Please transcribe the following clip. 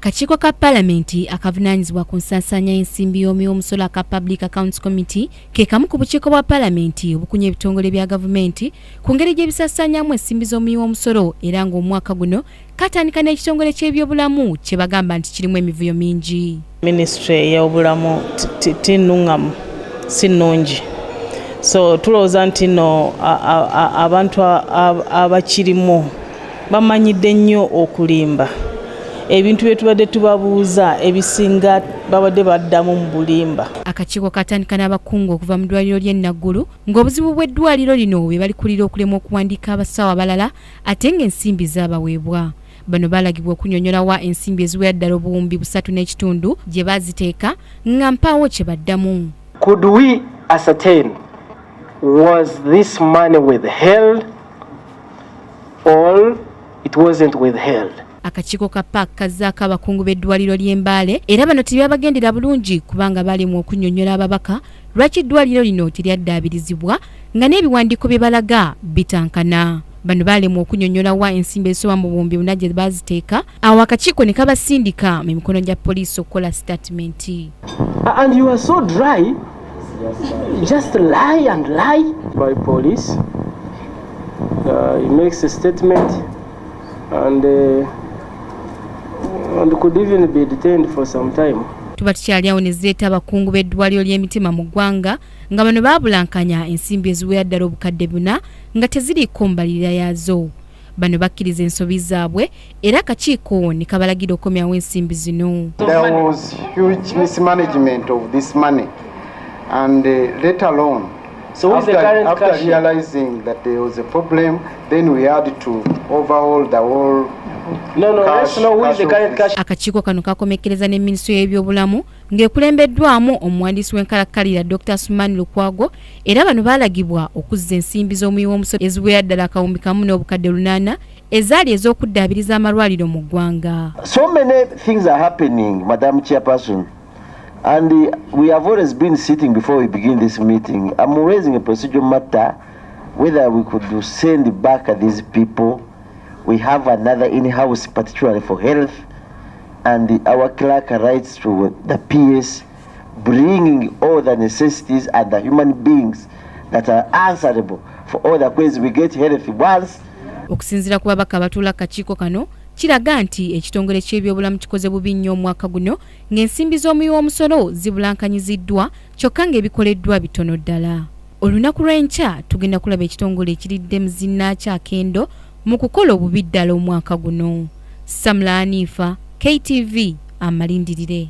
Akakiiko ka Palamenti akavunaanyizibwa ku nsaasaanya y'ensimbi y'omusolo aka Public Accounts Committee ke kamu ku bukiiko bwa Palamenti obukunya ebitongole bya gavumenti ku ngeri gy'ebisaasaanyaamu ensimbi z'omusolo era ng'omwaka guno katandika n'ekitongole ky'ebyobulamu kye bagamba nti kirimu emivuyo mingi. Ministry y'obulamu tinnuŋŋamu si nnungi, so tulowooza nti nno abantu abakirimu bamanyidde nnyo okulimba. Ebintu bye tubadde tubabuuza ebisinga babadde baddamu mu bulimba. Akakiiko katandika n'abakungu okuva mu ddwaliro ly'e Naggulu ng'obuzibu bw'eddwaliro lino bwe balikulira okulemwa okuwandiika abasawo abalala ate ng'ensimbi zaabaweebwa. Bano balagibwa okunnyonnyolawa ensimbi eziwera ddala obuwumbi 3.5 gye baaziteeka nga mpaawo kye baddamu. Could we ascertain, was this money withheld or it wasn't withheld? Akakiiko ka PAC kazzaako abakungu b'eddwaliro ly'e Mbale era bano tebyabagendera bulungi kubanga balemwa okunnyonnyola ababaka lwaki eddwaliro lino teryaddaabirizibwa nga n'ebiwandiiko bye balaga bitankana. Bano balemwa okunnyonnyolawa ensimbi ezisoba mu buwumbi 4 gye baaziteeka awo akakiiko ne kabasindika mu mikono gya poliisi okukola statement. And you are so dry, just lie and lie by police. He makes a statement and could even be detained for some time. Tuba tukyali awo ne zireeta abakungu b'eddwaliro ly'emitima mu ggwanga nga bano baabulankanya ensimbi eziwera ddala obukadde 4 nga teziriiko mbalirira yaazo. Bano bakkiriza ensobi zaabwe era akakiiko ne kabalagira okomyawo ensimbi zino. There was huge mismanagement of this money and let alone So after realizing that there was a problem, then we had to overhaul the whole. Let's know who is the current cash. Akakiiko kano kakomekereza ne Minisitule y'ebyobulamu ng'ekulembeddwamu omuwandiisi w'enkalakkalira Dr. Suman Lukwago era bano baalagibwa okuzza ensimbi z'omuwi w'omusolo eziwera ddala akawumbi kamu n'obukadde 8 ezaali ez'okuddaabiriza amalwaliro mu ggwanga. So many things are happening, Madam Chairperson. And we have always been sitting before we begin this meeting. I'm raising a procedural matter whether we could send back these people. We have another in-house, particularly for health, and our clerk writes to the PS, bringing all the necessities and the human beings that are answerable for all the questions we get health once. Okusinziira ku babaka abatuula akakiiko kano kiraga nti ekitongole ky'ebyobulamu kikoze bubi nnyo omwaka guno ng'ensimbi z'omuwi w'omusolo zibulankanyiziddwa kyokka ng'ebikoleddwa bitono ddala. Olunaku lw'enkya tugenda kulaba ekitongole ekiridde mu zinnakyakendo mu kukola obubi ddala omwaka guno. Samla Anifa, KTV, amalindirire.